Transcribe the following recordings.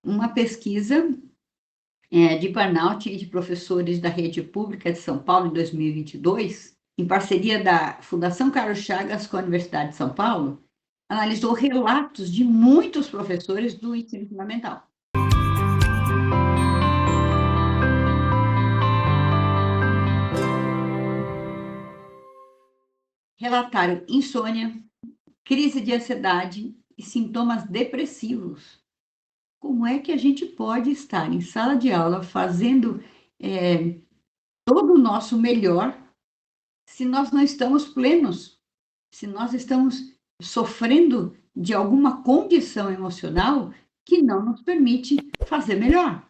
uma pesquisa de burnout de professores da rede pública de São Paulo em 2022, em parceria da Fundação Carlos Chagas com a Universidade de São Paulo, analisou relatos de muitos professores do ensino fundamental. Relataram insônia, crise de ansiedade e sintomas depressivos. Como é que a gente pode estar em sala de aula fazendo todo o nosso melhor se nós não estamos plenos, se nós estamos sofrendo de alguma condição emocional que não nos permite fazer melhor?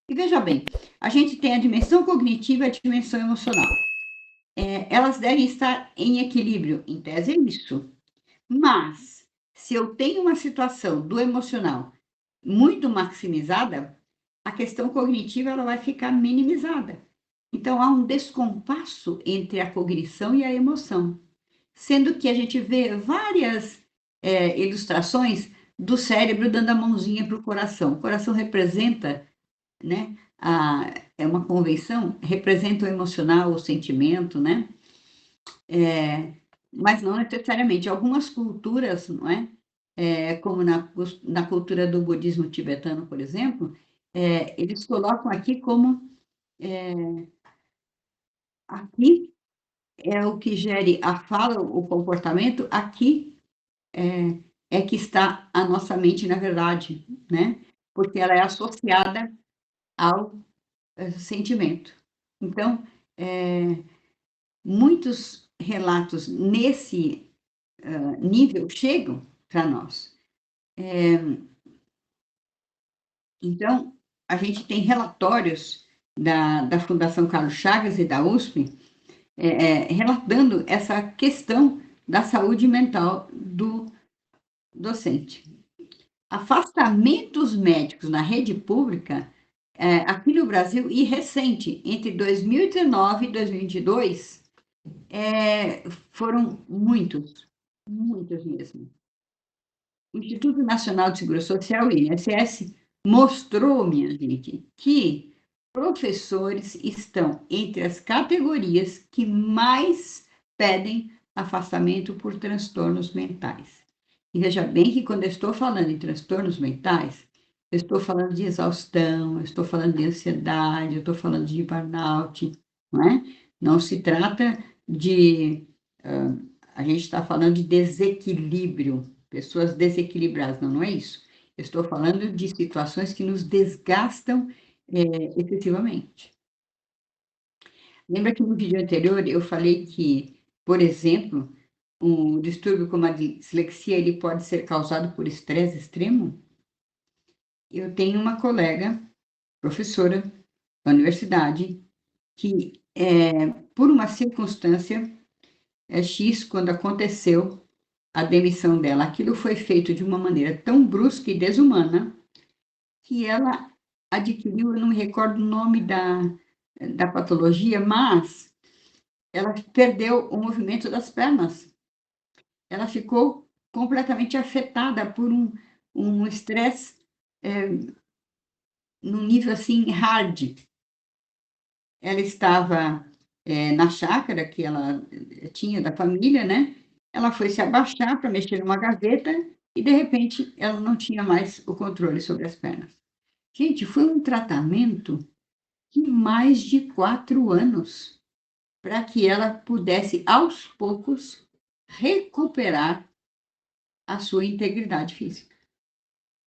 E veja bem, a gente tem a dimensão cognitiva e a dimensão emocional. Elas devem estar em equilíbrio, em tese é isso. Mas, se eu tenho uma situação do emocional muito maximizada, a questão cognitiva ela vai ficar minimizada. Então, há um descompasso entre a cognição e a emoção, sendo que a gente vê várias ilustrações do cérebro dando a mãozinha para o coração. O coração representa, né, é uma convenção, representa o emocional, o sentimento, né? Mas não necessariamente. Algumas culturas, não é? Como na cultura do budismo tibetano, por exemplo, eles colocam aqui como aqui é o que gere a fala, o comportamento, aqui é que está a nossa mente, na verdade, né? Porque ela é associada ao sentimento. Então, muitos relatos nesse nível chegam para nós. Então, a gente tem relatórios da Fundação Carlos Chagas e da USP relatando essa questão da saúde mental do docente. Afastamentos médicos na rede pública, aqui no Brasil, e recente, entre 2019 e 2022, foram muitos mesmo. O Instituto Nacional de Seguridade Social, o INSS, mostrou, minha gente, que professores estão entre as categorias que mais pedem afastamento por transtornos mentais. E veja bem que quando eu estou falando em transtornos mentais, eu estou falando de exaustão, eu estou falando de ansiedade, eu estou falando de burnout, não é? Não se trata de... a gente está falando de desequilíbrio, pessoas desequilibradas, não é isso? Eu estou falando de situações que nos desgastam efetivamente. Lembra que no vídeo anterior eu falei que, por exemplo, um distúrbio como a dislexia, ele pode ser causado por estresse extremo? Eu tenho uma colega, professora da universidade, que, por uma circunstância X, quando aconteceu a demissão dela, aquilo foi feito de uma maneira tão brusca e desumana que ela adquiriu, eu não me recordo o nome da patologia, mas ela perdeu o movimento das pernas. Ela ficou completamente afetada por um estresse num nível assim hard. Ela estava na chácara que ela tinha da família, né? Ela foi se abaixar para mexer numa gaveta e, de repente, ela não tinha mais o controle sobre as pernas. Gente, foi um tratamento de mais de 4 anos para que ela pudesse, aos poucos, recuperar a sua integridade física,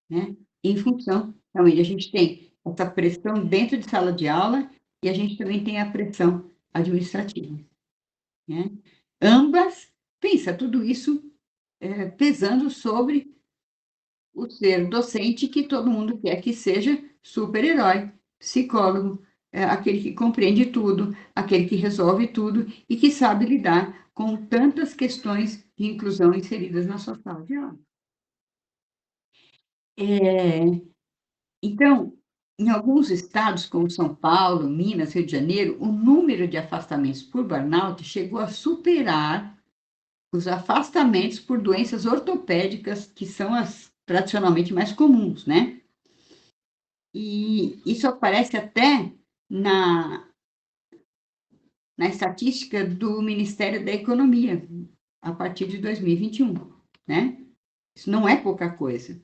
né? Em função, realmente, a gente tem essa pressão dentro de sala de aula e a gente também tem a pressão administrativa, né? Ambas, pensa, tudo isso pesando sobre o ser docente, que todo mundo quer que seja super-herói, psicólogo, aquele que compreende tudo, aquele que resolve tudo e que sabe lidar com tantas questões de inclusão inseridas na sua sala de aula. Então, em alguns estados, como São Paulo, Minas, Rio de Janeiro, o número de afastamentos por burnout chegou a superar os afastamentos por doenças ortopédicas, que são as tradicionalmente mais comuns, né? isso aparece até na estatística do Ministério da Economia, a partir de 2021, né? Isso não é pouca coisa.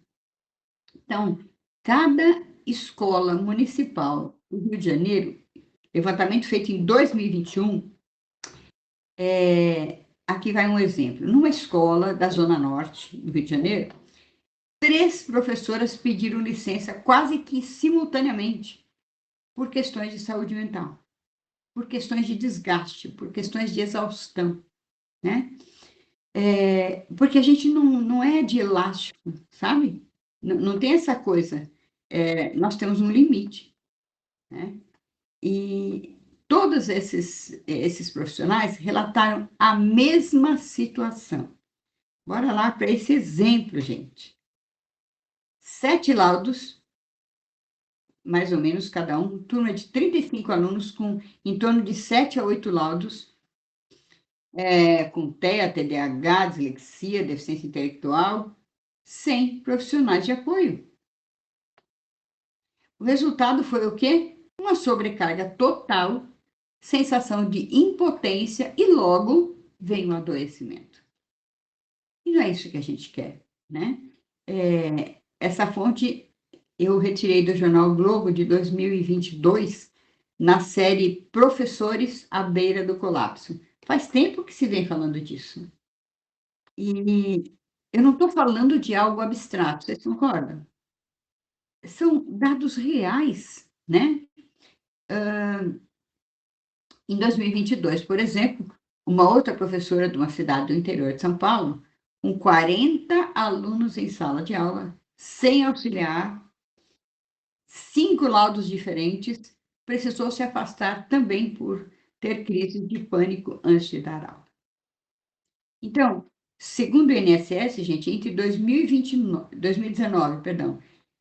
Então, cada escola municipal do Rio de Janeiro, levantamento feito em 2021, aqui vai um exemplo. Numa escola da Zona Norte do Rio de Janeiro, 3 professoras pediram licença quase que simultaneamente por questões de saúde mental, por questões de desgaste, por questões de exaustão, né? Porque a gente não é de elástico, sabe? Não tem essa coisa. Nós temos um limite, né? E todos esses profissionais relataram a mesma situação. Bora lá para esse exemplo, gente. 7 laudos, mais ou menos cada um, turma de 35 alunos com em torno de 7 a 8 laudos, com TEA, TDAH, dislexia, deficiência intelectual, sem profissionais de apoio. O resultado foi o quê? Uma sobrecarga total, sensação de impotência e logo vem o adoecimento. E não é isso que a gente quer, né? Essa fonte eu retirei do jornal Globo de 2022, na série Professores à Beira do Colapso. Faz tempo que se vem falando disso. E eu não estou falando de algo abstrato, vocês concordam? São dados reais, né? Em 2022, por exemplo, uma outra professora de uma cidade do interior de São Paulo, com 40 alunos em sala de aula, sem auxiliar, 5 laudos diferentes, precisou se afastar também por ter crise de pânico antes de dar aula. Então, segundo o INSS, gente, entre 2019,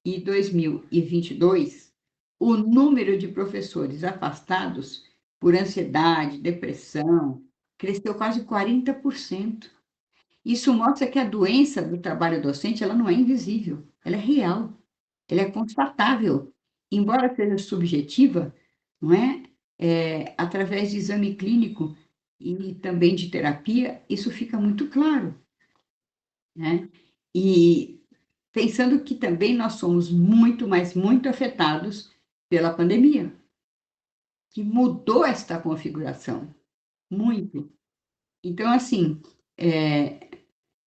e 2022, o número de professores afastados por ansiedade, depressão, cresceu quase 40%. Isso mostra que a doença do trabalho docente, ela não é invisível, ela é real, ela é constatável. Embora seja subjetiva, não é? Através de exame clínico e também de terapia, isso fica muito claro, né? E pensando que também nós somos muito, mas muito afetados pela pandemia, que mudou esta configuração, muito. Então, assim,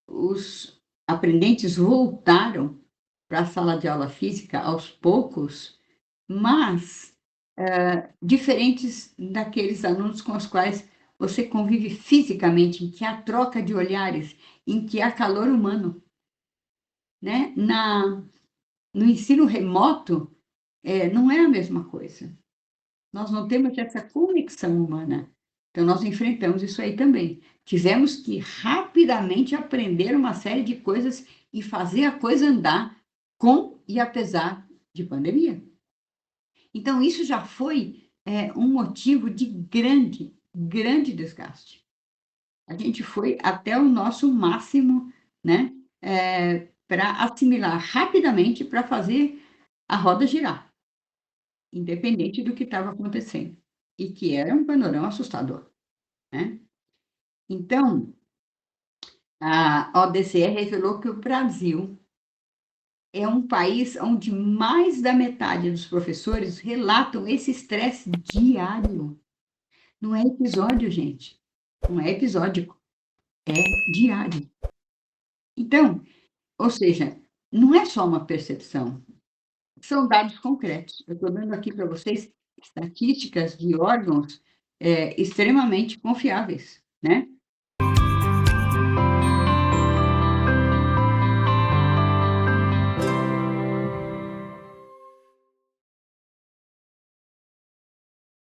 os aprendentes voltaram para a sala de aula física aos poucos, mas diferentes daqueles alunos com os quais você convive fisicamente, em que há troca de olhares, em que há calor humano, né? No ensino remoto, não é a mesma coisa. Nós não temos essa conexão humana. Então, nós enfrentamos isso aí também. Tivemos que rapidamente aprender uma série de coisas e fazer a coisa andar com e apesar de pandemia. Então, isso já foi um motivo de grande, grande desgaste. A gente foi até o nosso máximo, né, para assimilar rapidamente, para fazer a roda girar, independente do que estava acontecendo, e que era um panorama assustador, né? Então, a ODCE revelou que o Brasil é um país onde mais da metade dos professores relatam esse estresse diário. Não é episódio, gente. Não é episódico. É diário. Então, ou seja, não é só uma percepção, são dados concretos. Eu estou dando aqui para vocês estatísticas de órgãos extremamente confiáveis, né?